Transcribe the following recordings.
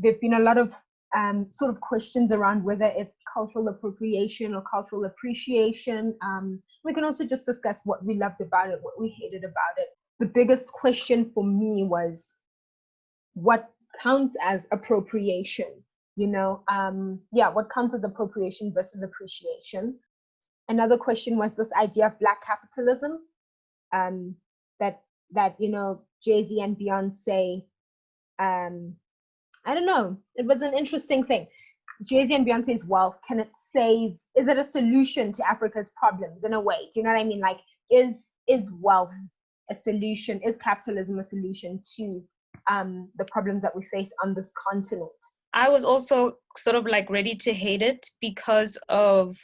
there've been a lot of sort of questions around whether it's cultural appropriation or cultural appreciation. We can also just discuss what we loved about it, what we hated about it. The biggest question for me was what counts as appropriation, what counts as appropriation versus appreciation. Another question was this idea of Black capitalism, that Jay-Z and Beyonce, I don't know, it was an interesting thing. Jay-Z and Beyonce's wealth, is it a solution to Africa's problems in a way? Do you know what I mean? Like, is wealth a solution? Is capitalism a solution to the problems that we face on this continent? I was also sort of like ready to hate it because of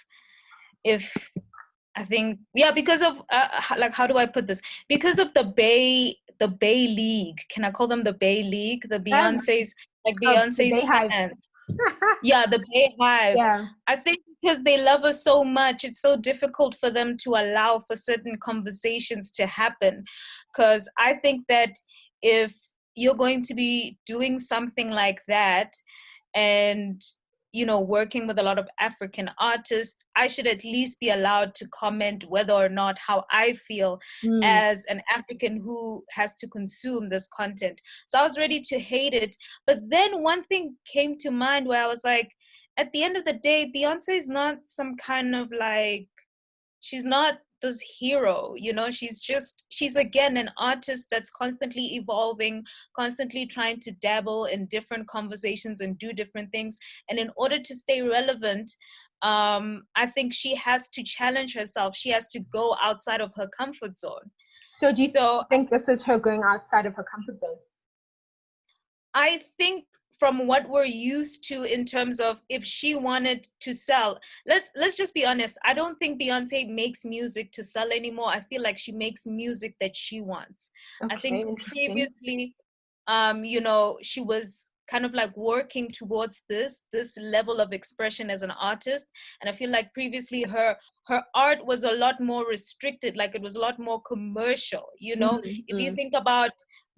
because of how do I put this? Because of the Bay League. Can I call them the Bay League? The Beyonce's fans. Yeah, the Bay Hive. Yeah. I think because they love us so much, it's so difficult for them to allow for certain conversations to happen. Because I think that if you're going to be doing something like that and working with a lot of African artists, I should at least be allowed to comment whether or not how I feel as an African who has to consume this content. So I was ready to hate it. But then one thing came to mind where I was like, at the end of the day, Beyonce is not some kind of she's not this hero, she's again an artist that's constantly evolving, constantly trying to dabble in different conversations and do different things. And in order to stay relevant, I think she has to challenge herself. She has to go outside of her comfort zone. So do you think this is her going outside of her comfort zone? I think from what we're used to in terms of if she wanted to sell, let's just be honest. I don't think Beyonce makes music to sell anymore. I feel like she makes music that she wants. Okay, I think previously, she was kind of like working towards this level of expression as an artist. And I feel like previously her art was a lot more restricted, like it was a lot more commercial, If you think about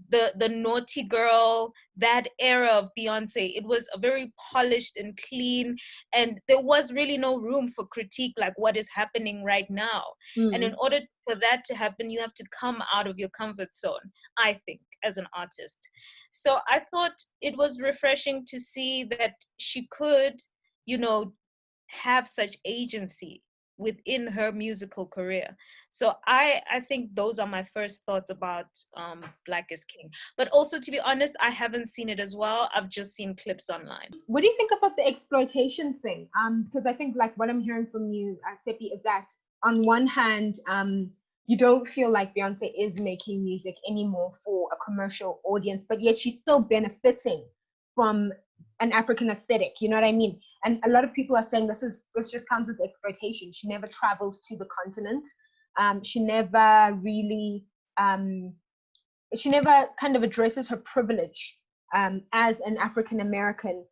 the naughty girl, that era of Beyonce, it was a very polished and clean, and there was really no room for critique like what is happening right now. And in order for that to happen, you have to come out of your comfort zone, I think, as an artist. So I thought it was refreshing to see that she could, have such agency within her musical career. So I think those are my first thoughts about Black is King. But also, to be honest, I haven't seen it as well. I've just seen clips online. What do you think about the exploitation thing? Because I think like what I'm hearing from you, Tsepi, is that on one hand, you don't feel like Beyonce is making music anymore for a commercial audience, but yet she's still benefiting from an African aesthetic, you know what I mean? And a lot of people are saying this just counts as exploitation. She never travels to the continent. She never really, she never kind of addresses her privilege as an African American,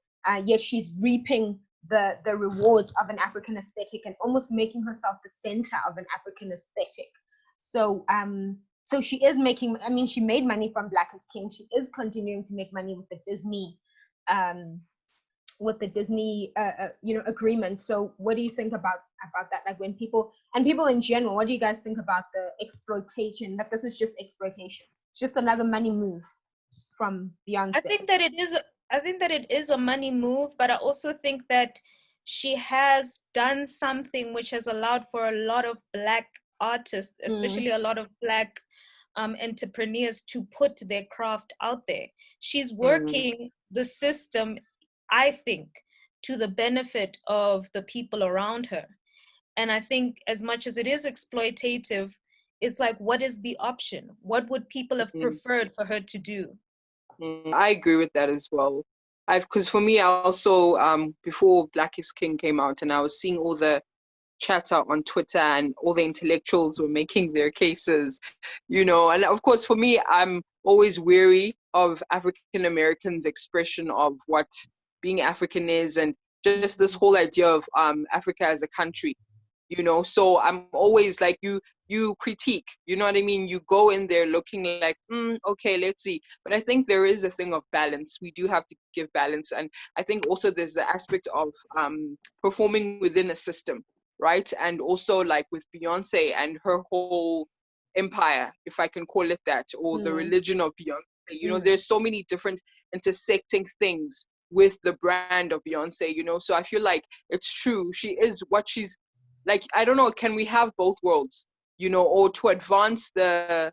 yet she's reaping the rewards of an African aesthetic and almost making herself the center of an African aesthetic. So she is making, she made money from Black is King. She is continuing to make money with the Disney agreement. So what do you think about that? Like when people in general, what do you guys think about the exploitation? That this is just exploitation. It's just another money move from Beyonce. I think that it is a money move, but I also think that she has done something which has allowed for a lot of Black artists, especially a lot of Black entrepreneurs, to put their craft out there. She's working the system, I think, to the benefit of the people around her. And I think as much as it is exploitative, it's like, what is the option? What would people have preferred for her to do? I agree with that as well. Because for me, I also, before Black is King came out, and I was seeing all the chatter on Twitter and all the intellectuals were making their cases, and of course for me, I'm always wary of African Americans' expression of what being African is, and just this whole idea of Africa as a country, so I'm always like, you critique, you know what I mean? You go in there looking like, okay, let's see. But I think there is a thing of balance. We do have to give balance. And I think also there's the aspect of performing within a system, right? And also like with Beyonce and her whole empire, if I can call it that, or the religion of Beyonce. You know, there's so many different intersecting things with the brand of Beyonce, you know. So I feel like it's true. She is what she's like. I don't know, can we have both worlds? You know, or to advance the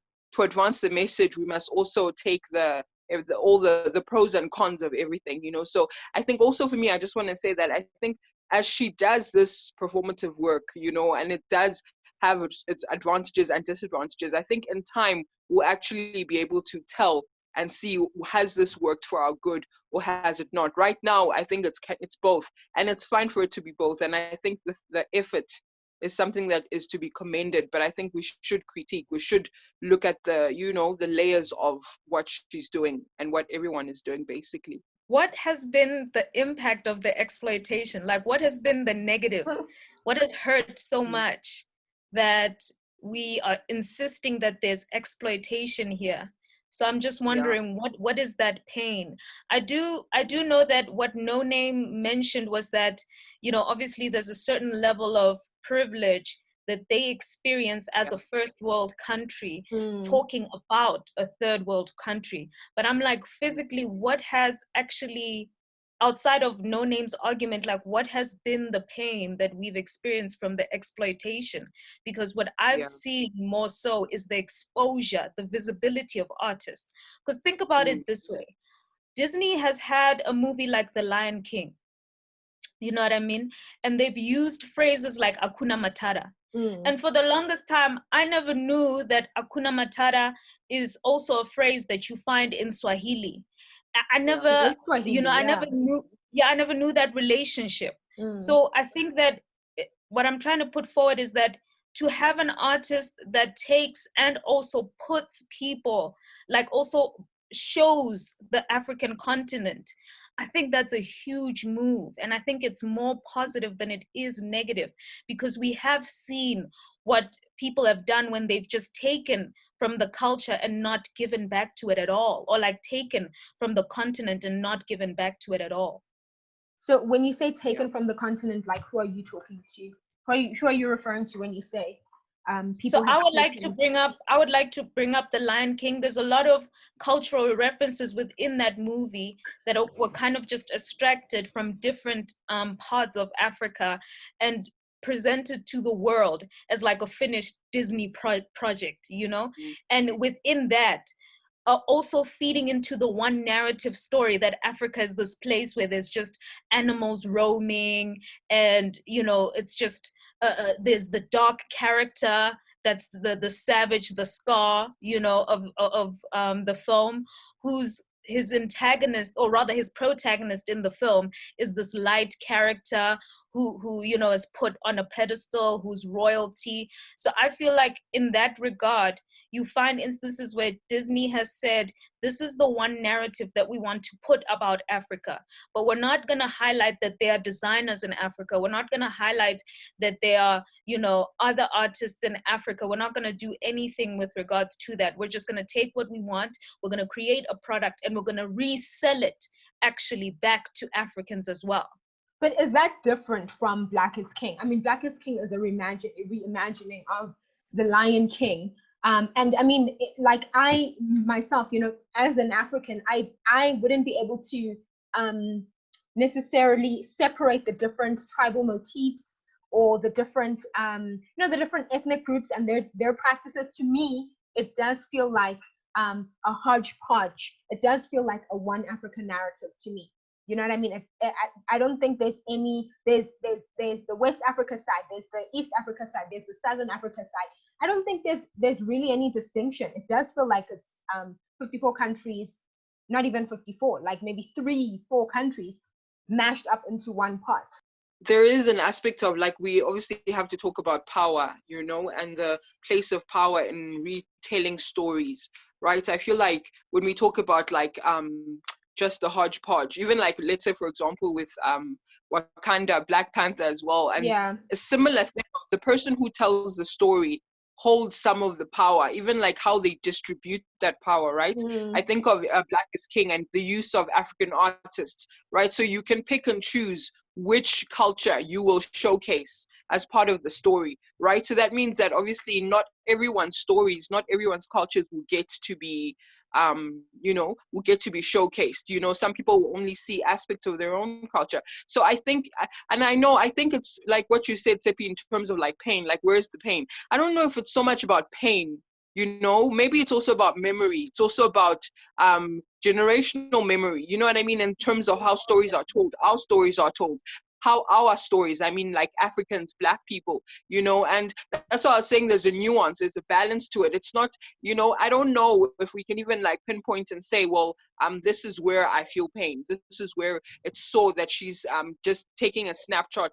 message, we must also take all the pros and cons of everything, you know. So I think also for me, I just want to say that I think as she does this performative work, you know, and it does have its advantages and disadvantages, I think in time we'll actually be able to tell and see, has this worked for our good or has it not. Right now I think it's both, and it's fine for it to be both. And I think the effort is something that is to be commended, but I think we should critique, we should look at the, you know, the layers of what she's doing and what everyone is doing basically. What has been the impact of the exploitation? Like, what has been the negative? What has hurt so much that we are insisting that there's exploitation here? So I'm just wondering, what is that pain? I do know that what No Name mentioned was that, you know, obviously there's a certain level of privilege that they experience as a first world country, talking about a third world country. But I'm like, physically, what has actually, outside of No Name's argument, like what has been the pain that we've experienced from the exploitation? Because what I've seen more so is the exposure, the visibility of artists. Because think about it this way. Disney has had a movie like The Lion King, you know what I mean? And they've used phrases like Hakuna Matata. And for the longest time, I never knew that Hakuna Matata is also a phrase that you find in Swahili. I never, Swahili, you know, I never knew that relationship. So I think that what I'm trying to put forward is that to have an artist that takes and also puts people, like also shows the African continent, I think that's a huge move. And I think it's more positive than it is negative, because we have seen what people have done when they've just taken from the culture and not given back to it at all, or like taken from the continent and not given back to it at all. So when you say taken from the continent, like who are you talking to? Who are you referring to when you say people? So I would like to bring up The Lion King. There's a lot of cultural references within that movie that were kind of just extracted from different parts of Africa and presented to the world as like a finished Disney project, you know? And within that, also feeding into the one narrative story that Africa is this place where there's just animals roaming, and, you know, it's just, there's the dark character that's the savage, the Scar, you know, of the film, who's his antagonist, or rather his protagonist in the film, is this light character who you know is put on a pedestal, who's royalty. So I feel like in that regard, you find instances where Disney has said, this is the one narrative that we want to put about Africa, but we're not going to highlight that there are designers in Africa. We're not going to highlight that there are, you know, other artists in Africa. We're not going to do anything with regards to that. We're just going to take what we want. We're going to create a product and we're going to resell it actually back to Africans as well. But is that different from Black is King? I mean, Black is King is a reimagining of The Lion King. And I mean, like I myself, you know, as an African, I wouldn't be able to necessarily separate the different tribal motifs or the different, you know, the different ethnic groups and their practices. To me, it does feel like a hodgepodge. It does feel like a one Africa narrative to me. You know what I mean? I don't think there's the West Africa side, there's the East Africa side, there's the Southern Africa side. I don't think there's really any distinction. It does feel like it's 54 countries, not even 54, like maybe 3-4 countries mashed up into one pot. There is an aspect of, like, we obviously have to talk about power, you know, and the place of power in retelling stories, right? I feel like when we talk about like just the hodgepodge, even like, let's say for example with Wakanda, Black Panther as well, and a similar thing of the person who tells the story hold some of the power, even like how they distribute that power, right? I think of Black is King and the use of African artists, right? So you can pick and choose which culture you will showcase as part of the story, right? So that means that obviously not everyone's stories, not everyone's cultures will get to be will get to be showcased. Some people will only see aspects of their own culture. So I think, and I think it's like what you said, Tsepi, in terms of like pain, like where's the pain? I don't know if it's so much about pain, maybe it's also about memory. It's also about generational memory, you know what I mean, in terms of how stories are told. Our stories are told, how our stories, I mean, like Africans, Black people, and that's why I was saying there's a nuance, there's a balance to it. It's not, I don't know if we can even like pinpoint and say, well, this is where I feel pain. This is where it's so that she's just taking a snapshot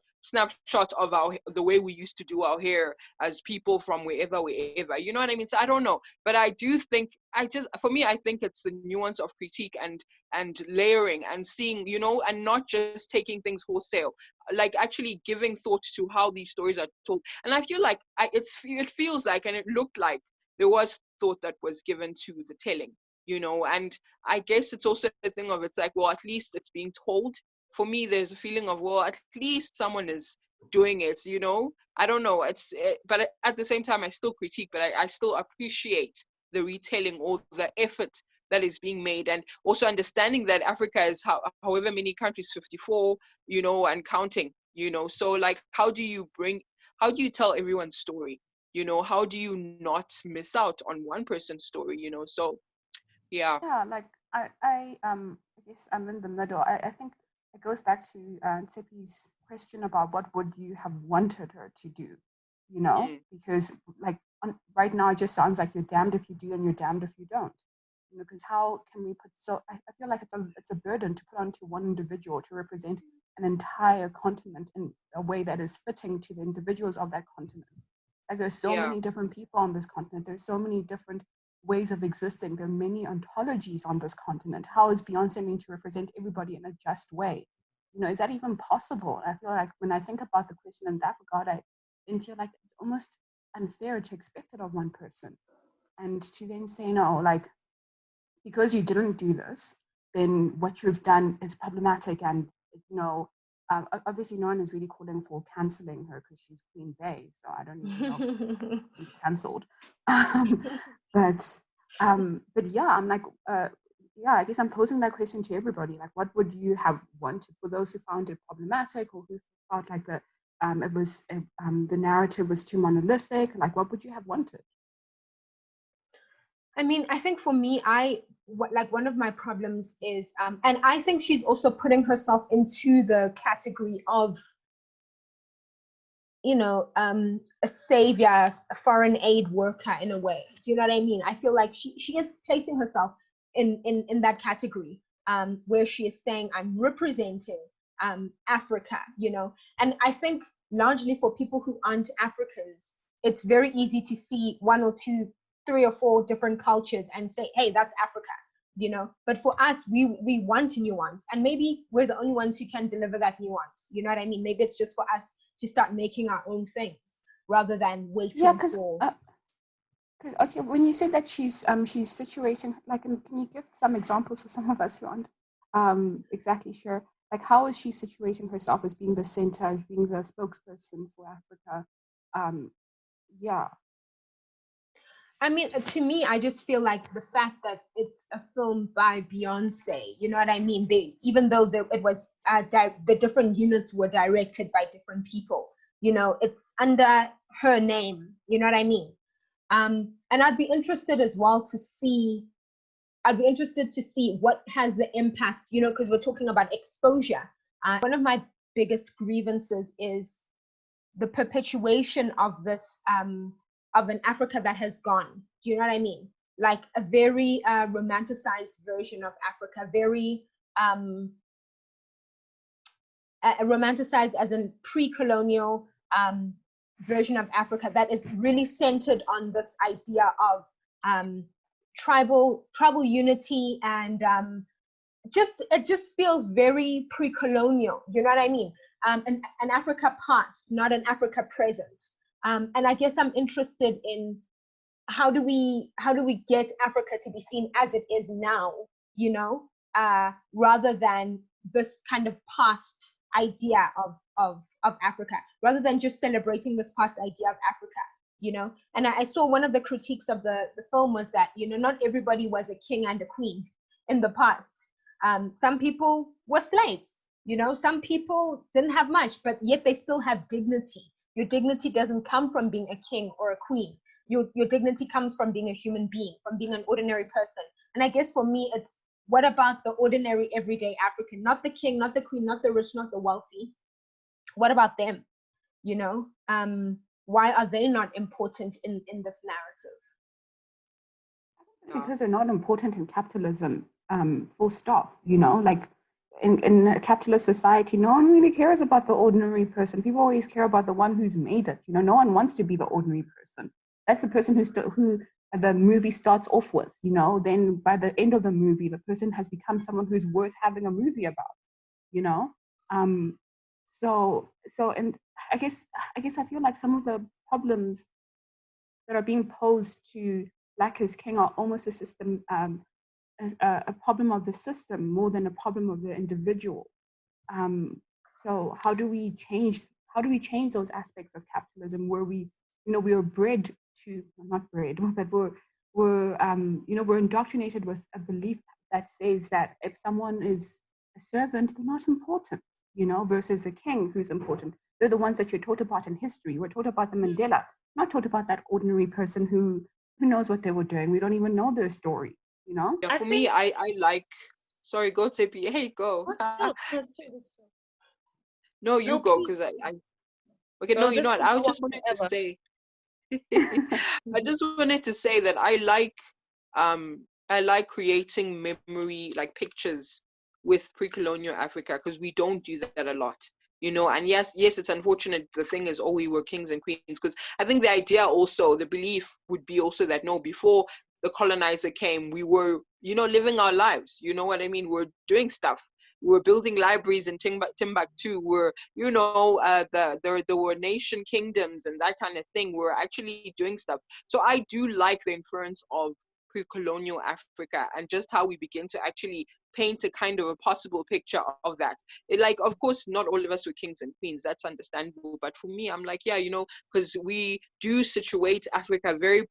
of the way we used to do our hair as people from wherever, you know what I mean? So I don't know, but I do think, for me, I think it's the nuance of critique and layering and seeing, and not just taking things wholesale, like actually giving thought to how these stories are told. And I feel like it feels like, and it looked like there was thought that was given to the telling, and I guess it's also a thing of, it's like, well, at least it's being told. For me, there's a feeling of, well, at least someone is doing it, I don't know, but at the same time I still critique, but I still appreciate the retelling or the effort that is being made, and also understanding that Africa is however many countries, 54, and counting, so like how do you tell everyone's story, how do you not miss out on one person's story, so yeah. Like I guess I'm in the middle. I think it goes back to Tsepi's question about what would you have wanted her to do, because like right now it just sounds like you're damned if you do and you're damned if you don't, because how can we put, so I feel like it's a burden to put onto one individual to represent an entire continent in a way that is fitting to the individuals of that continent. Like there's so many different people on this continent. There's so many different ways of existing. There are many ontologies on this continent. How is Beyonce meant to represent everybody in a just way? Is that even possible? I feel like when I think about the question in that regard, I then feel like it's almost unfair to expect it of one person. And to then say, no, like, because you didn't do this, then what you've done is problematic. And, obviously no one is really calling for cancelling her because she's Queen Bey. So I don't even know if she's cancelled. But yeah, I'm like, I guess I'm posing that question to everybody. Like, what would you have wanted for those who found it problematic or who felt like the narrative was too monolithic? Like, what would you have wanted? I mean, I think for me, one of my problems is, and I think she's also putting herself into the category of, a savior, a foreign aid worker in a way. Do you know what I mean? I feel like she is placing herself in that category, where she is saying, I'm representing Africa, and I think largely for people who aren't Africans, it's very easy to see one or two, 3 or 4 different cultures and say, hey, that's Africa, but for us, we want nuance, and maybe we're the only ones who can deliver that nuance. You know what I mean? Maybe it's just for us to start making our own things rather than waiting for. Because okay, when you say that she's situating, like, can you give some examples for some of us who aren't exactly sure? Like, how is she situating herself as being the center, as being the spokesperson for Africa? I mean, to me, I just feel like the fact that it's a film by Beyonce, you know what I mean? Even though it was the different units were directed by different people, it's under her name, you know what I mean? And I'd be interested as well to see. I'd be interested to see what has the impact, because we're talking about exposure. One of my biggest grievances is the perpetuation of this. Of an Africa that has gone. Do you know what I mean? Like a very romanticized version of Africa, very romanticized as a pre-colonial version of Africa that is really centered on this idea of tribal unity, and it just feels very pre-colonial. Do you know what I mean? An Africa past, not an Africa present. And I guess I'm interested in how do we get Africa to be seen as it is now, rather than this kind of past idea of Africa, rather than just celebrating this past idea of Africa. And I saw one of the critiques of the film was that, not everybody was a king and a queen in the past. Some people were slaves, some people didn't have much, but yet they still have dignity. Your dignity doesn't come from being a king or a queen. Your dignity comes from being a human being, from being an ordinary person. And I guess for me, it's what about the ordinary, everyday African? Not the king, not the queen, not the rich, not the wealthy. What about them? Why are they not important in this narrative? It's because they're not important in capitalism, full stop, like in a capitalist society, no one really cares about the ordinary person. People always care about the one who's made it. No one wants to be the ordinary person. That's the person who the movie starts off with, then by the end of the movie, the person has become someone who's worth having a movie about, and I guess I feel like some of the problems that are being posed to Black is King are almost a system, a problem of the system more than a problem of the individual. So how do we change those aspects of capitalism where we are bred to, not bred, but we're indoctrinated with a belief that says that if someone is a servant, they're not important, versus a king who's important. They're the ones that you're taught about in history. We're taught about the Mandela, not taught about that ordinary person who knows what they were doing. We don't even know their story, Yeah, for me, I like, sorry, go Tippy. Hey, go. No, you go, because I okay, no, you know what? I just wanted to say, I just wanted to say that I like creating memory, like pictures with pre-colonial Africa, because we don't do that a lot, and yes, it's unfortunate. The thing is, we were kings and queens, because I think the idea also, the belief would be also that, no, before the colonizer came, we were, living our lives, you know what I mean? We're doing stuff. We're building libraries in Timbuktu. We're, there were nation kingdoms and that kind of thing. We're actually doing stuff. So I do like the influence of pre-colonial Africa and just how we begin to actually paint a kind of a possible picture of that. Of course, not all of us were kings and queens. That's understandable. But for me, I'm like, yeah, because we do situate Africa very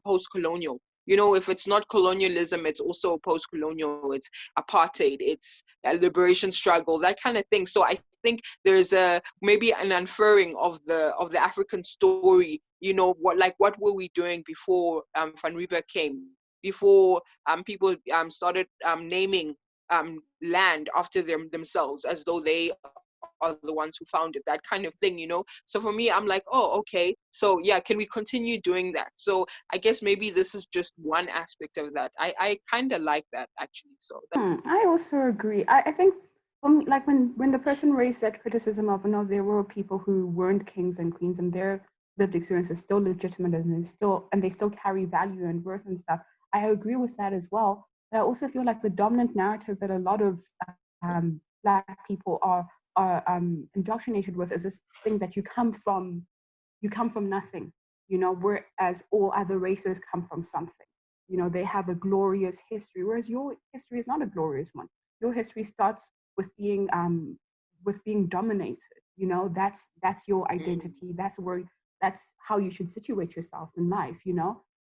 post-colonial. If it's not colonialism, it's also post-colonial, it's apartheid, it's a liberation struggle, that kind of thing. So I think there's maybe an inferring of the African story, what were we doing before Van Riebeeck came, before people started naming land after themselves as though they are the ones who found it, that kind of thing, So for me, I'm like, oh, okay. So yeah, can we continue doing that? So I guess maybe this is just one aspect of that. I kind of like that, actually. So I also agree. I think like when the person raised that criticism of, there were people who weren't kings and queens and their lived experience is still legitimate and they still carry value and worth and stuff. I agree with that as well. But I also feel like the dominant narrative that a lot of Black people are indoctrinated with is this thing that you come from nothing, whereas all other races come from something. They have a glorious history, whereas your history is not a glorious one. Your history starts with being dominated. That's your identity. That's how you should situate yourself in life.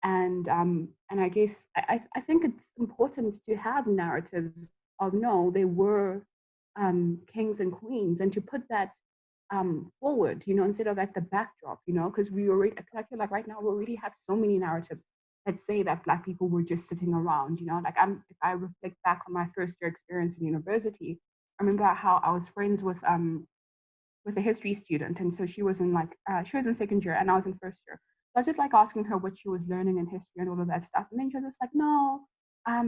And I guess I think it's important to have narratives of, no, they were kings and queens, and to put that forward, instead of at the backdrop, because we already, like right now, we already have so many narratives that say that Black people were just sitting around, like if I reflect back on my first year experience in university, I remember how I was friends with a history student, and so she was in second year and I was in first year. So I was just like asking her what she was learning in history and all of that stuff, and then she was just like, no,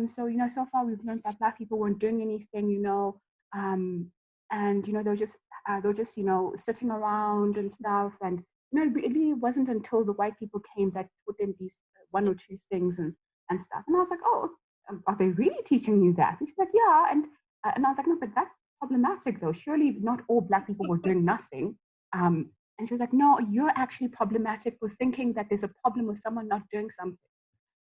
so so far we've learned that Black people weren't doing anything, and they were just sitting around and stuff, and it really wasn't until the white people came that taught them these one or two things and stuff. And I was like, oh, are they really teaching you that? And she's like, yeah. And I was like, no, but that's problematic though. Surely not all Black people were doing nothing. And she was like, no, you're actually problematic for thinking that there's a problem with someone not doing something.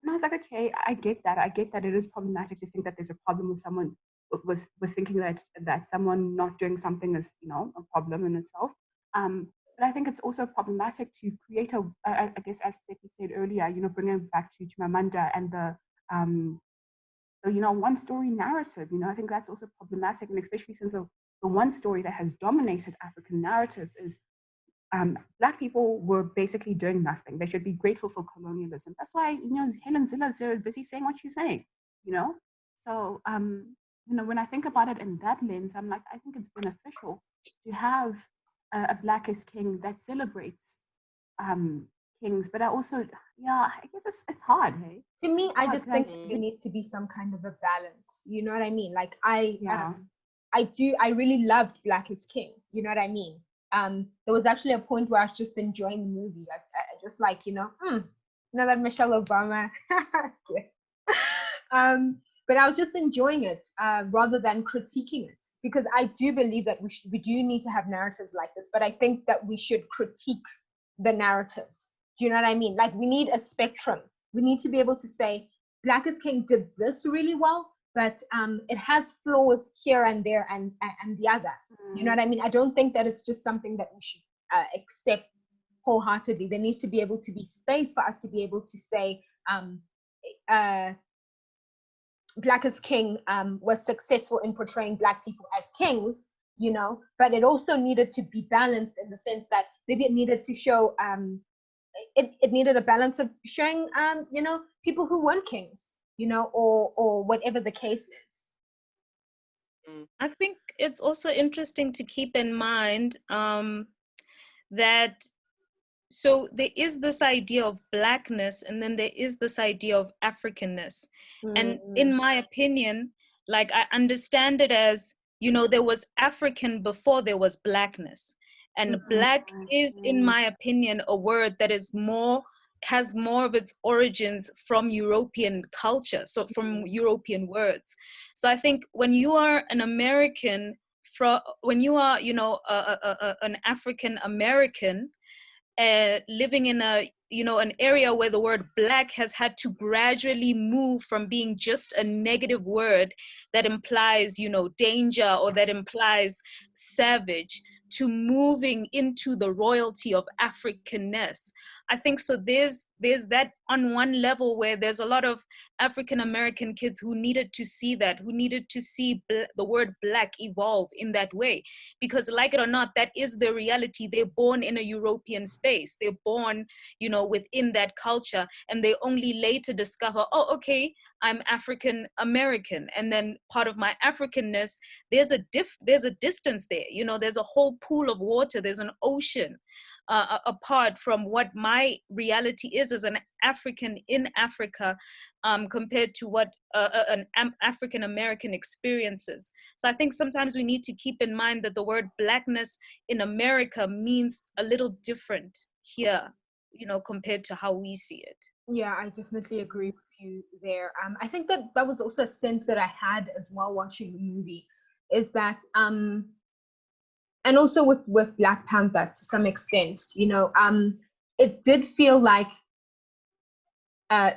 And I was like, okay, I get that. I get that it is problematic to think that there's a problem with someone with thinking that someone not doing something is, you know, a problem in itself. But I think it's also problematic to create I guess, as Sepi said earlier, you know, bringing it back to Chimamanda and the, you know, one story narrative. You know, I think that's also problematic, and especially since the one story that has dominated African narratives is Black people were basically doing nothing. They should be grateful for colonialism. That's why, you know, Helen Zille's busy saying what she's saying, you know? So, you know, when I think about it in that lens, I'm like, I think it's beneficial to have a Black is King that celebrates kings. But I also, yeah, I guess it's hard, hey? To me, It's I hard, just think there needs to be some kind of a balance. You know what I mean? Like I really loved Black is King. You know what I mean? There was actually a point where I was just enjoying the movie. I just like, you know that Michelle Obama. But I was just enjoying it rather than critiquing it, because I do believe that we do need to have narratives like this. But I think that we should critique the narratives. Do you know what I mean? Like, we need a spectrum. We need to be able to say Black is King did this really well, but it has flaws here and there and the other. You know what I mean? I don't think that it's just something that we should accept wholeheartedly. There needs to be able to be space for us to be able to say Black is King was successful in portraying Black people as kings, you know, but it also needed to be balanced in the sense that maybe it needed to show it needed a balance of showing you know, people who weren't kings, you know, or whatever the case is. I think it's also interesting to keep in mind that so there is this idea of Blackness, and then there is this idea of Africanness. And in my opinion, like, I understand it as, you know, there was African before there was Blackness. And Black is, in my opinion, a word that is has more of its origins from European culture, so from European words. So I think when you are an American, when you are, you know, an African American, living in a, you know, an area where the word Black has had to gradually move from being just a negative word that implies, you know, danger or that implies savage, to moving into the royalty of Africanness. I think so there's that on one level where there's a lot of African American kids who needed to see that, who needed to see the word Black evolve in that way. Because, like it or not, that is the reality. They're born in a European space. They're born, you know, within that culture, and they only later discover, oh, okay, I'm African American, and then part of my Africanness, there's a distance there. You know, there's a whole pool of water. There's an ocean apart from what my reality is as an African in Africa, compared to what an African American experiences. So I think sometimes we need to keep in mind that the word Blackness in America means a little different here, you know, compared to how we see it. Yeah, I definitely agree with you there. I think that was also a sense that I had as well watching the movie, is that and also with Black Panther to some extent, you know, it did feel like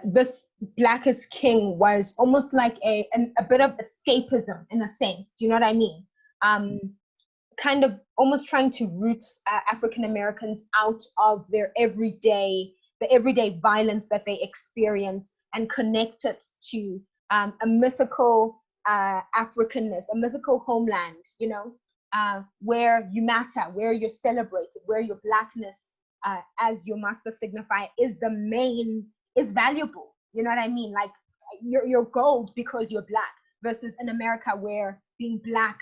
this Black is King was almost like a bit of escapism in a sense. Do you know what I mean? Kind of almost trying to root African Americans out of their everyday violence that they experience and connect it to a mythical Africanness, a mythical homeland, you know, where you matter, where you're celebrated, where your Blackness as your master signifier is valuable. You know what I mean? Like, you're gold because you're Black, versus in America where being Black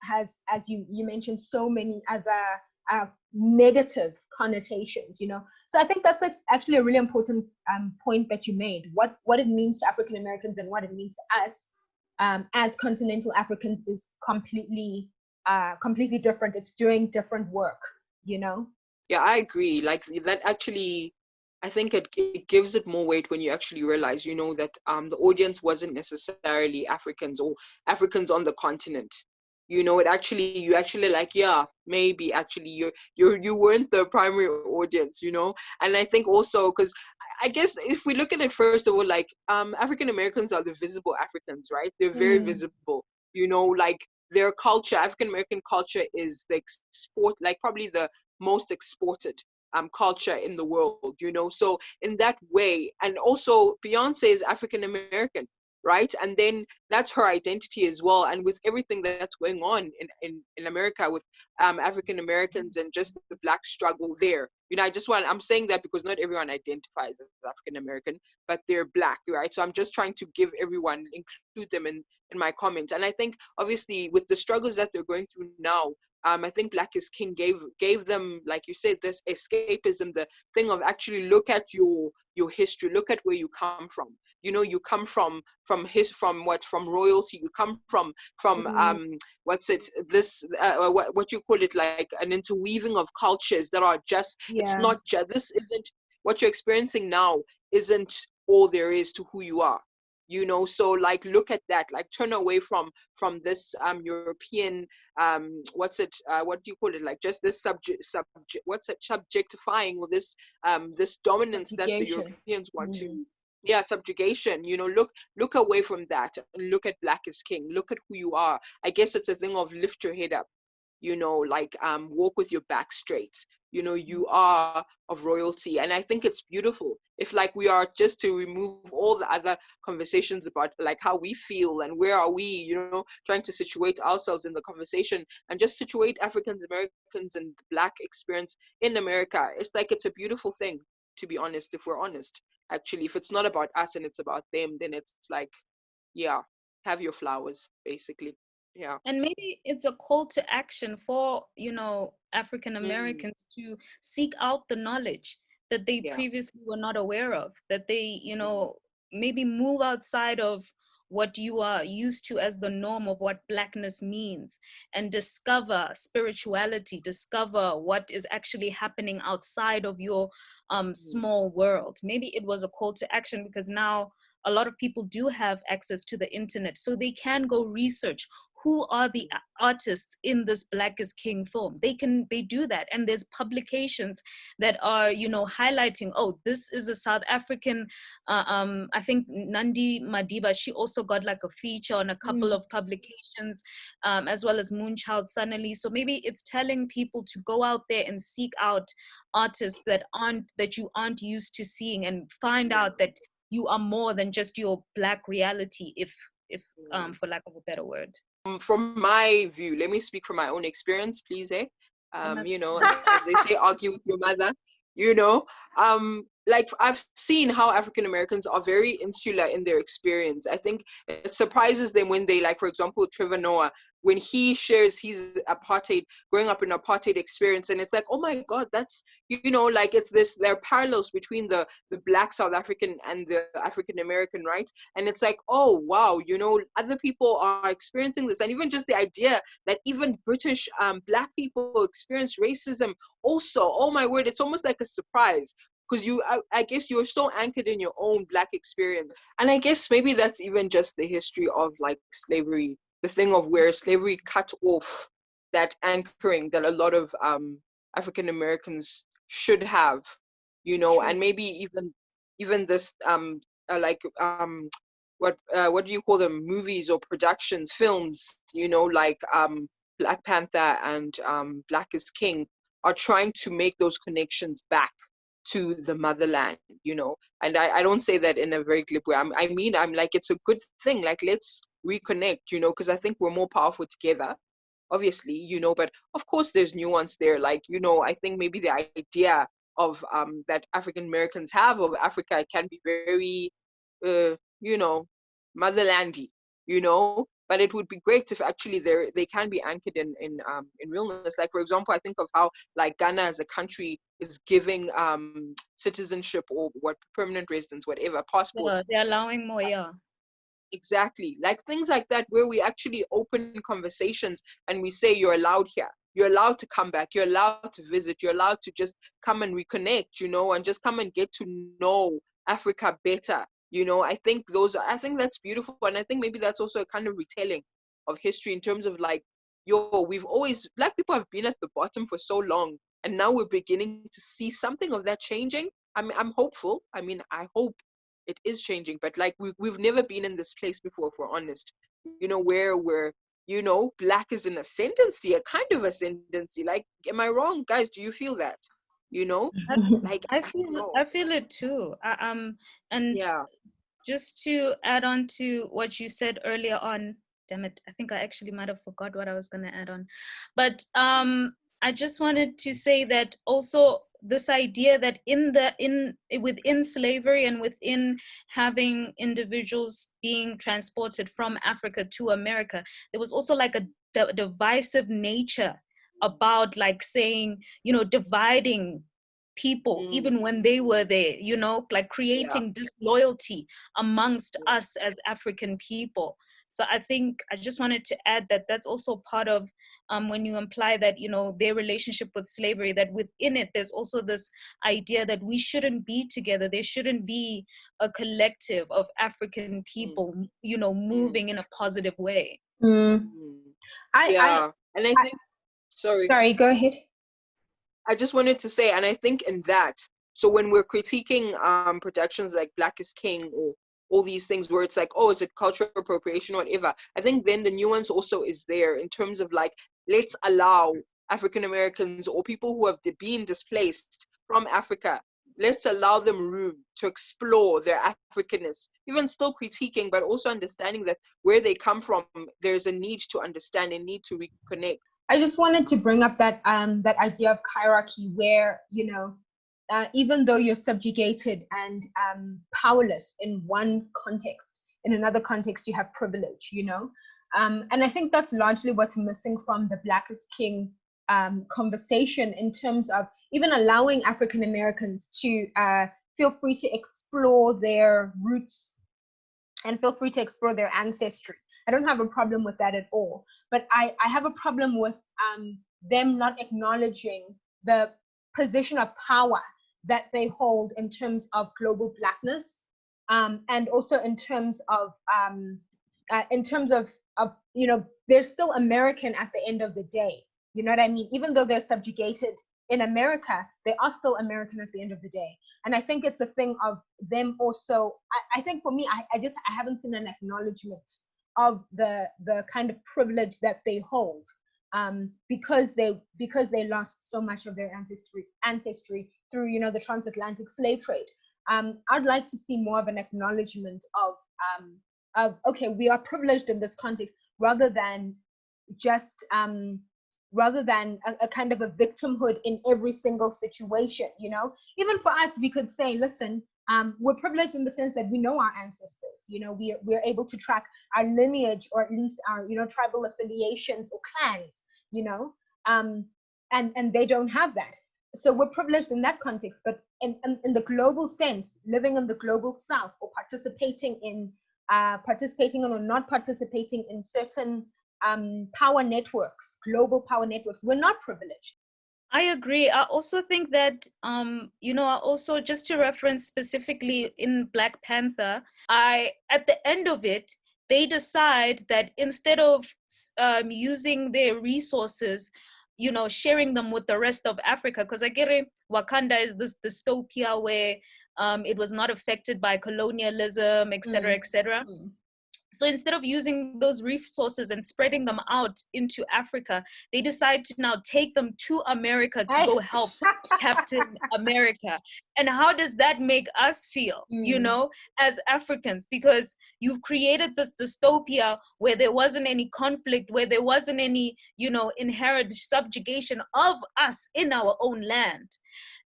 has, as you mentioned, so many other negative connotations, you know. So I think that's actually a really important point that you made. What it means to African Americans and what it means to us as continental Africans is completely different. It's doing different work, you know. Yeah, I agree. Like, that actually, I think it gives it more weight when you actually realize, you know, that the audience wasn't necessarily Africans or Africans on the continent. You know, you actually like, yeah, maybe actually you weren't the primary audience, you know. And I think also, because I guess if we look at it, first of all, like African Americans are the visible Africans, right? They're very Mm. visible, you know, like their culture, African American culture is the export, like probably the most exported culture in the world, you know. So in that way, and also Beyonce is African American, right? And then that's her identity as well. And with everything that's going on in America with African Americans and just the Black struggle there, you know, I'm saying that because not everyone identifies as African American, but they're Black, right? So I'm just trying to give everyone, include them in my comment. And I think obviously with the struggles that they're going through now, I think Black is King gave them, like you said, this escapism, the thing of actually look at your history, look at where you come from. You know, you come from royalty. You come from Mm. what's it this what you call it, like an interweaving of cultures that are just. It's Yeah. not just, this isn't what you're experiencing now. Isn't all there is to who you are. You know, so like look at that, like turn away from this European what do you call it, like just this subjectifying, or this dominance that the Subjugation. Europeans want Mm. to, yeah, subjugation. You know, look away from that and look at Black is King. Look at who you are. I guess it's a thing of lift your head up, you know, like walk with your back straight. You know, you are of royalty. And I think it's beautiful if, like, we are just to remove all the other conversations about like how we feel and where are we, you know, trying to situate ourselves in the conversation and just situate Africans, Americans, and the Black experience in America. It's like, it's a beautiful thing, to be honest. If we're honest, actually, if it's not about us and it's about them, then it's like, yeah, have your flowers, basically. Yeah. And maybe it's a call to action for, African Mm, Americans to seek out the knowledge that they yeah. previously were not aware of, that they, Mm, maybe move outside of what you are used to as the norm of what Blackness means, and discover spirituality, discover what is actually happening outside of your mm, small world. Maybe it was a call to action because now a lot of people do have access to the internet, so they can go research who are the mm, artists in this Black is King film. They do that, and there's publications that are highlighting, oh, this is a South African, I think Nandi Madiba, she also got like a feature on a couple Mm. of publications, as well as Moonchild Sonali. So maybe it's telling people to go out there and seek out artists that you aren't used to seeing, and find yeah. out that you are more than just your Black reality, if Mm. for lack of a better word. From my view, let me speak from my own experience, please, eh? You must. You know, as they say, argue with your mother, you know. Like I've seen how African Americans are very insular in their experience. I think it surprises them when they, like, for example, Trevor Noah, when he shares his apartheid, growing up in apartheid experience, and it's like, oh my God, that's, you know, like it's this, there are parallels between the Black South African and the African American, right? And it's like, oh wow, you know, other people are experiencing this. And even just the idea that even British Black people experience racism also, oh my word, it's almost like a surprise, because I guess you're so anchored in your own Black experience. And I guess maybe that's even just the history of like slavery, the thing of where slavery cut off that anchoring that a lot of African Americans should have, you know. True. And maybe even this like what do you call them, movies or productions, films, you know, like Black Panther and Black is King, are trying to make those connections back to the motherland, you know. And I don't say that in a very glib way. I mean, I'm like, it's a good thing, like, let's reconnect, you know, because I think we're more powerful together, obviously, you know. But of course there's nuance there, like, you know, I think maybe the idea of that African Americans have of Africa can be very you know, motherlandy, you know. But it would be great if actually they can be anchored in realness. Like, for example, I think of how like Ghana as a country is giving citizenship, or what, permanent residence, whatever, Yeah, passports. they're allowing more. Yeah. Exactly, like things like that, where we actually open conversations and we say, you're allowed here, you're allowed to come back, you're allowed to visit, you're allowed to just come and reconnect, you know, and just come and get to know Africa better, you know. I think that's beautiful. And I think maybe that's also a kind of retelling of history, in terms of like we've always, Black people have been at the bottom for so long, and now we're beginning to see something of that changing. I'm hopeful. I mean, I hope it is changing, but like we've never been in this place before, if we're honest. Where we're, Black is an ascendancy, a kind of ascendancy. Like, am I wrong, guys? Do you feel that? Like, I I don't feel know. I feel it too. And Yeah. just to add on to what you said earlier on, damn it, I think I actually might have forgot what I was going to add on. But I just wanted to say that also this idea that within slavery and within having individuals being transported from Africa to America, there was also like a divisive nature about like saying, dividing people even when they were there, like creating disloyalty amongst us as African people. So I just wanted to add that that's also part of when you imply that, their relationship with slavery, that within it, there's also this idea that we shouldn't be together. There shouldn't be a collective of African people, moving in a positive way. Yeah. And I think, sorry, go ahead. I just wanted to say, and I think in that, so when we're critiquing productions like Black is King or all these things where it's like, oh, is it cultural appropriation or whatever, I think then the nuance also is there in terms of like, let's allow African Americans or people who have been displaced from Africa, let's allow them room to explore their Africanness, even still critiquing, but also understanding that where they come from, there's a need to understand, a need to reconnect. I just wanted to bring up that that idea of hierarchy where, even though you're subjugated and powerless in one context, in another context you have privilege, and I think that's largely what's missing from the Black is King conversation, in terms of even allowing African Americans to feel free to explore their roots and feel free to explore their ancestry. I don't have a problem with that at all. But I have a problem with them not acknowledging the position of power that they hold in terms of global Blackness, and also in terms of they're still American at the end of the day. You know what I mean? Even though they're subjugated in America, they are still American at the end of the day. And I think it's a thing of them also. I think for me, I haven't seen an acknowledgement of the kind of privilege that they hold, because they lost so much of their ancestry through the transatlantic slave trade. I'd like to see more of an acknowledgement of okay, we are privileged in this context, rather than just a kind of a victimhood in every single situation. Even for us, we could say, listen, we're privileged in the sense that we know our ancestors. We're able to track our lineage, or at least our tribal affiliations or clans. And they don't have that. So we're privileged in that context. But in the global sense, living in the global South, or participating or not participating in certain power networks, global power networks, we're not privileged. I agree. I also think that, I also, just to reference specifically in Black Panther, at the end of it, they decide that instead of using their resources, sharing them with the rest of Africa, because I get it, Wakanda is this dystopia where it was not affected by colonialism, etc., etc. So instead of using those resources and spreading them out into Africa, they decide to now take them to America to go help Captain America. And how does that make us feel, as Africans? Because you've created this dystopia where there wasn't any conflict, where there wasn't any, inherent subjugation of us in our own land.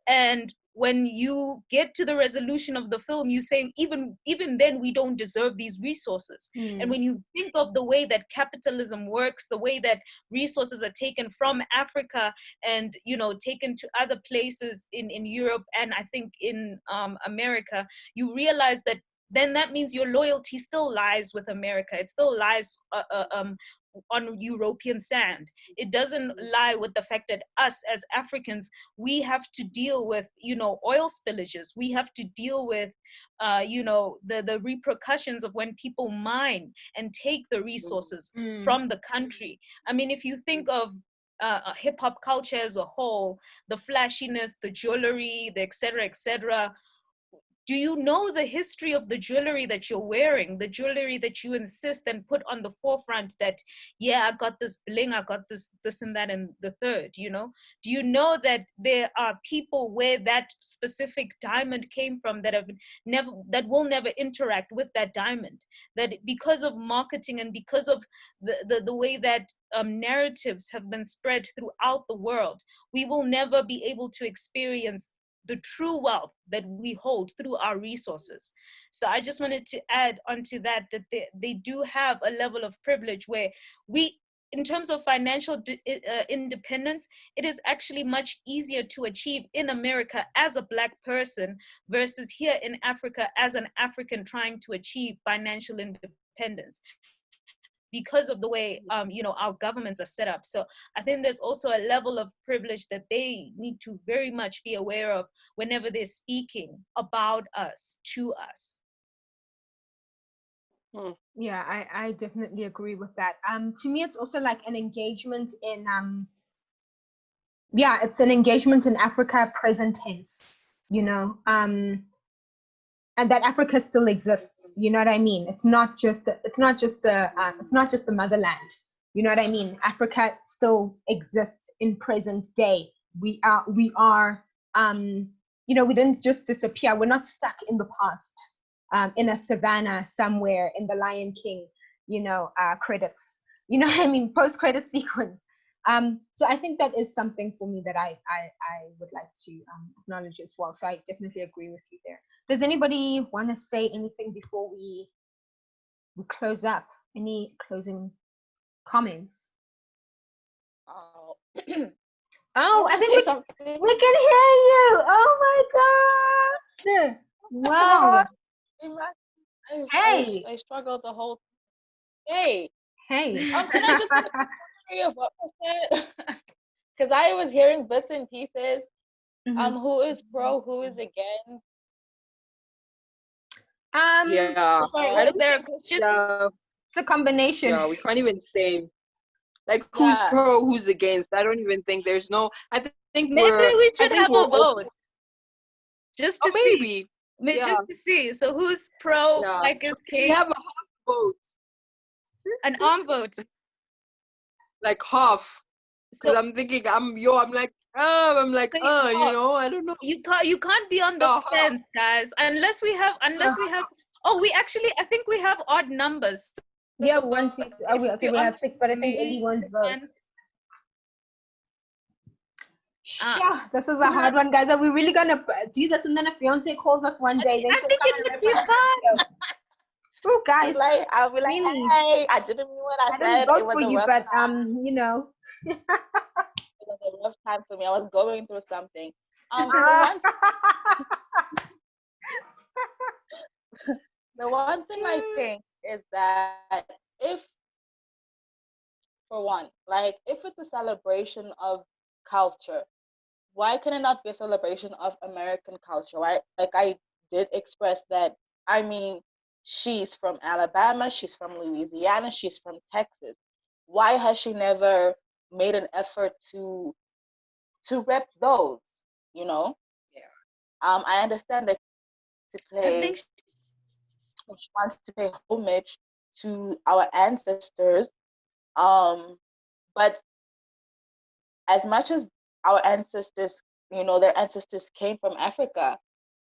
And when you get to the resolution of the film, you say, even then, we don't deserve these resources. And when you think of the way that capitalism works, the way that resources are taken from Africa and, taken to other places in Europe, and I think in America, you realize that then that means your loyalty still lies with America. It still lies on European sand. It doesn't lie with the fact that us as Africans, we have to deal with, oil spillages. We have to deal with, the repercussions of when people mine and take the resources from the country. I mean, if you think of hip hop culture as a whole, the flashiness, the jewelry, the et cetera, do you know the history of the jewelry that you're wearing, the jewelry that you insist and put on the forefront that, yeah, I got this bling, I got this and that and the third, Do you know that there are people where that specific diamond came from that will never interact with that diamond? That because of marketing and because of the way that narratives have been spread throughout the world, we will never be able to experience the true wealth that we hold through our resources. So I just wanted to add onto that they do have a level of privilege where we, in terms of financial independence, it is actually much easier to achieve in America as a Black person versus here in Africa as an African trying to achieve financial independence, because of the way our governments are set up. So I think there's also a level of privilege that they need to very much be aware of whenever they're speaking about us, to us. Yeah, I definitely agree with that. To me, it's also like an engagement in it's an engagement in Africa present tense, and that Africa still exists. You know what I mean? It's not just the motherland. You know what I mean? Africa still exists in present day. We are we didn't just disappear. We're not stuck in the past, in a savannah somewhere in the Lion King, credits. You know what I mean? Post-credit sequence. So I think that is something for me that I would like to acknowledge as well. So I definitely agree with you there. Does anybody want to say anything before we close up? Any closing comments? Oh, oh, I think we can hear you. Oh my God. Wow. Hey. I struggled the whole. Hey. Hey. Can I just get a summary of what was said? Because I was hearing bits and pieces. Who is pro? Who is against? Yeah. Sorry, is there a question? It's a combination. Yeah, we can't even say like who's pro, who's against. I don't even think there's no. I think maybe we should have a vote, just to see. Maybe. Just to see. So who's pro? Like is king? We have a half vote. An arm vote. Like half. Because I'm thinking I don't know. You can't be on the fence, guys, unless we have oh, we actually, I think we have odd numbers. So yeah, 1, 2, okay, we have 6, but I think anyone's vote. Sure, this is a hard one, guys. Are we really gonna do this? And then if Beyonce calls us one day, then I think it would be fun. Oh, guys, I'll be like, really? Hey, I didn't mean what I said. It was for you, but it was a rough time for me. I was going through something. The one thing I think is that if it's a celebration of culture, why can it not be a celebration of American culture? Why? Like I did express that. I mean, she's from Alabama, she's from Louisiana, she's from Texas. Why has she never made an effort to rep those? Yeah. I understand that she wants to pay homage to our ancestors. But as much as our ancestors, their ancestors came from Africa,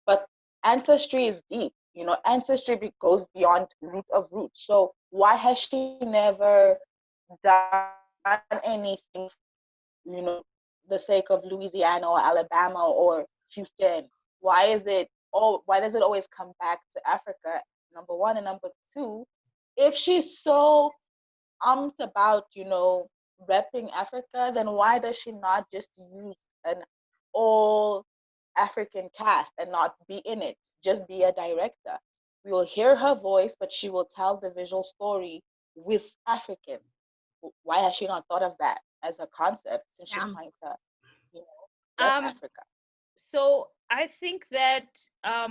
but ancestry is deep. Ancestry goes beyond root of roots. So why has she never done anything, the sake of Louisiana or Alabama or Houston? Why does it always come back to Africa? Number one, and number two, if she's so about, repping Africa, then why does she not just use an all African cast and not be in it? Just be a director. We will hear her voice, but she will tell the visual story with Africans. why has she not thought of that as a concept since she's trying to, you know, rep Africa? So I think that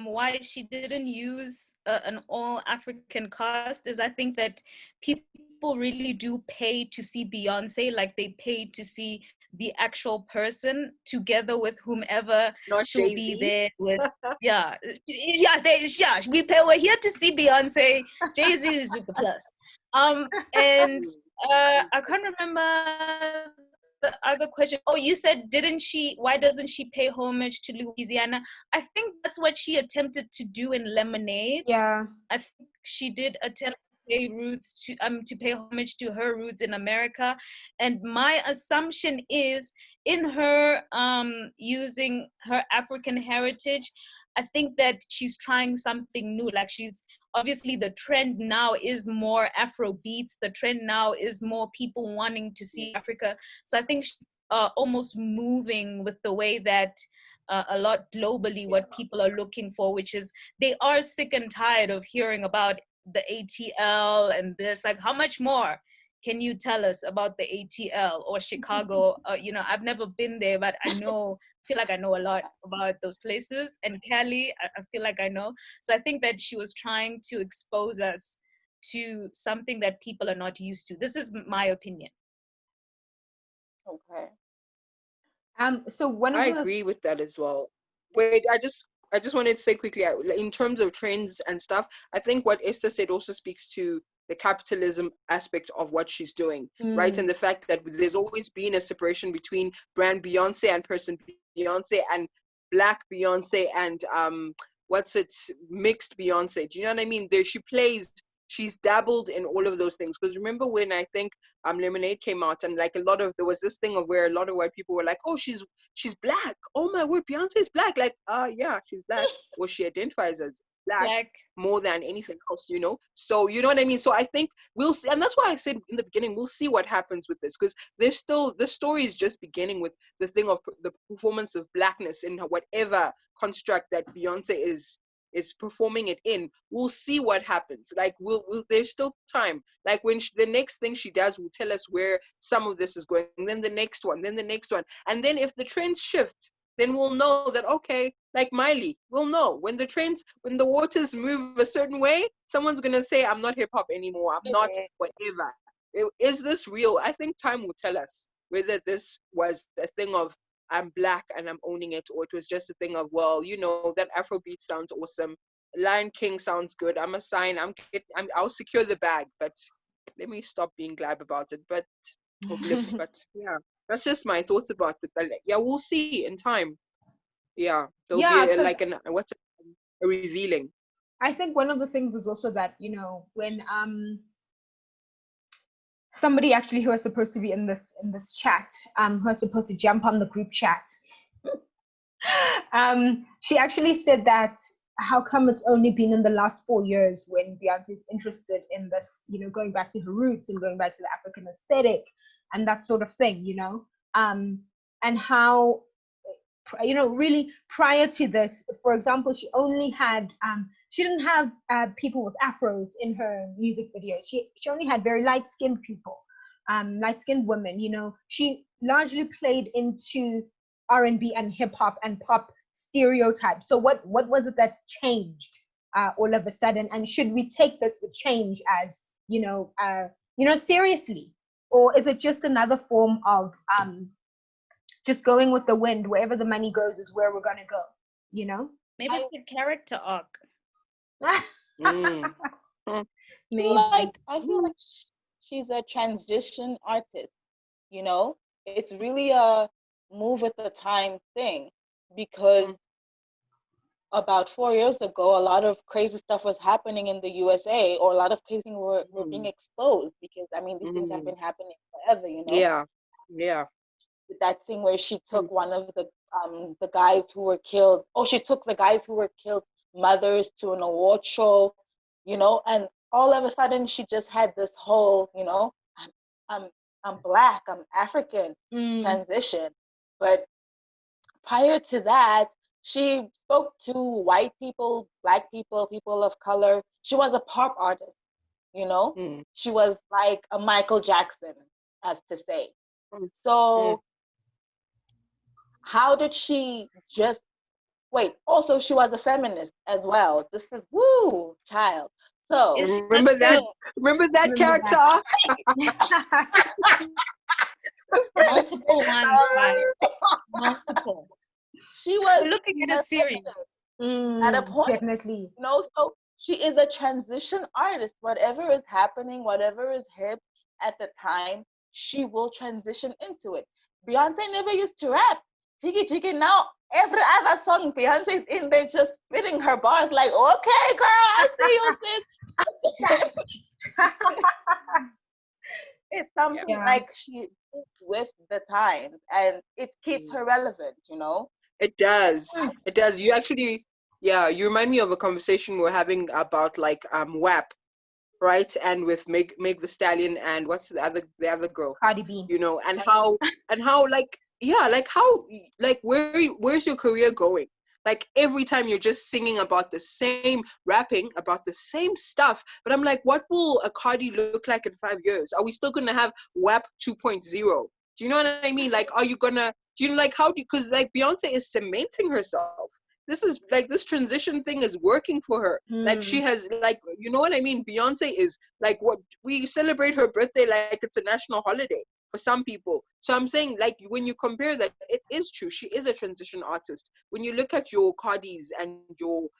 why she didn't use an all African cast is I think that people really do pay to see Beyonce, like they pay to see the actual person together with whomever Not she'll Jay-Z. be there with. Yeah, we're here to see Beyonce. Jay-Z is just a plus. And I can't remember the other question. Oh, you said, why doesn't she pay homage to Louisiana? I think that's what she attempted to do in Lemonade. Yeah. I think she did attempt to pay homage to her roots in America. And my assumption is in her using her African heritage, I think that she's trying something new. Like obviously the trend now is more Afro beats. The trend now is more people wanting to see Africa. So I think she's almost moving with the way that a lot globally what people are looking for, which is they are sick and tired of hearing about the ATL and this. Like, how much more can you tell us about the ATL or Chicago? I've never been there, but I feel like I know a lot about those places. And Cali, I feel like I know. So I think that she was trying to expose us to something that people are not used to. This is my opinion. Okay. So I agree with that as well. Wait, I just wanted to say quickly, in terms of trends and stuff, I think what Esther said also speaks to the capitalism aspect of what she's doing, right? And the fact that there's always been a separation between brand Beyonce and person Beyonce and Black Beyonce and mixed Beyonce. Do you know what I mean? She's dabbled in all of those things. Because remember when I think Lemonade came out and like there was this thing of where a lot of white people were like, oh, she's Black. Oh my word, Beyonce's Black. Like, yeah, she's Black. Well, she identifies as Black more than anything else, you know? So, you know what I mean? So I think we'll see. And that's why I said in the beginning, we'll see what happens with this. Because the story is just beginning with the thing of the performance of Blackness in whatever construct that Beyonce is performing it in. We'll see what happens. Like there's still time. Like when the next thing she does will tell us where some of this is going, and then the next one, then the next one. And then if the trends shift, then we'll know that, okay, like Miley, we'll know when the waters move a certain way, someone's gonna say, I'm not hip hop anymore, I'm not whatever. Is this real? I think time will tell us whether this was a thing of I'm Black and I'm owning it, or it was just a thing of, well, you know, that Afrobeat sounds awesome, Lion King sounds good, I'll secure the bag, but let me stop being glib about it. But yeah, that's just my thoughts about it. Yeah, we'll see in time. Yeah, there'll be a revealing. I think one of the things is also that, you know, when somebody actually who was supposed to be in this chat, who was supposed to jump on the group chat, she actually said that how come it's only been in the last 4 years when Beyonce's interested in this, you know, going back to her roots and going back to the African aesthetic and that sort of thing, you know, and how, you know, really prior to this, for example, she only had she didn't have people with afros in her music videos. She only had very light-skinned people, light-skinned women, you know. She largely played into R&B and hip-hop and pop stereotypes. So what was it that changed all of a sudden? And should we take the change as, you know, seriously? Or is it just another form of just going with the wind? Wherever the money goes is where we're going to go, you know? Maybe it's a character arc. Maybe. I feel like she's a transition artist, you know? It's really a move with the time thing, because about 4 years ago, a lot of crazy stuff was happening in the USA, or a lot of crazy things were being exposed, because, I mean, these things have been happening forever, you know? Yeah. That thing where she took one of the guys who were killed. Oh, she took the guys who were killed mothers to an award show, you know, and all of a sudden she just had this whole, you know, I'm Black, I'm African transition. But prior to that, she spoke to white people, Black people, people of color. She was a pop artist, you know. She was like a Michael Jackson, as to say. So how did she just wait? Also, she was a feminist as well. This is woo, child. So remember that? Remember that character? Multiple ones, like multiple. She was We're looking at a series. At a point, definitely. you know, so she is a transition artist. Whatever is happening, whatever is hip at the time, she will transition into it. Beyonce never used to rap. Jiggy Jiggy, now every other song Beyonce's in there just spitting her bars like, okay, girl, I see you, sis. It's something like she is with the times, and it keeps her relevant, you know? It does. It does. You actually, you remind me of a conversation we're having about like WAP, right? And with Meg the Stallion and what's the other girl? Cardi B. You know, and how like where's your career going? Like every time you're just singing about the same, rapping about the same stuff. But I'm like, what will a Cardi look like in 5 years? Are we still gonna have WAP 2.0? Do you know what I mean? Like, are you gonna, do you know, like, how do you, because like Beyonce is cementing herself. This is like, this transition thing is working for her. Like she has, like, you know what I mean? Beyonce is like, what we celebrate her birthday like it's a national holiday for some people. So I'm saying, like, when you compare that, it is true. She is a transition artist. When you look at your Cardis and your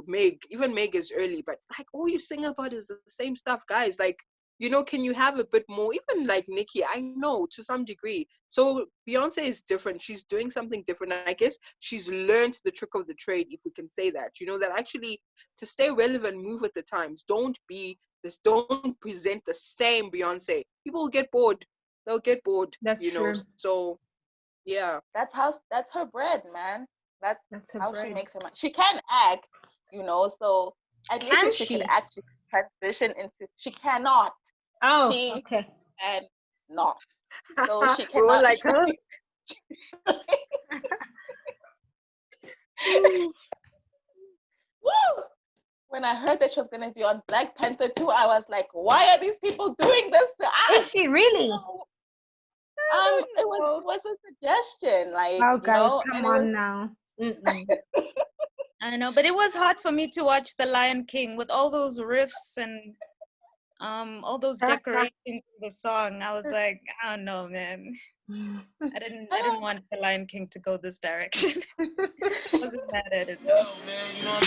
Meg, even Meg is early, but like all you sing about is the same stuff, guys. Like, you know, can you have a bit more? Even like Nicki, I know to some degree. So Beyonce is different. She's doing something different. And I guess she's learned the trick of the trade, if we can say that. You know, that actually to stay relevant, move with the times. Don't present the same Beyonce. People will get bored. They'll get bored. That's true. know, so yeah. That's her bread, man. That's how bread. she makes her money. She can act, you know, so at least if she can actually transition into, she cannot. Oh, she okay. cannot. So she We're all cannot. like, huh? Woo! When I heard that she was going to be on Black Panther 2, I was like, why are these people doing this to us? Is she really? It was a suggestion, like, oh, guys, you know, come on now. I know, but it was hard for me to watch The Lion King with all those riffs and all those decorations in the song. I was like, I don't know, man. I didn't want The Lion King to go this direction. I wasn't mad at it though. Man, you know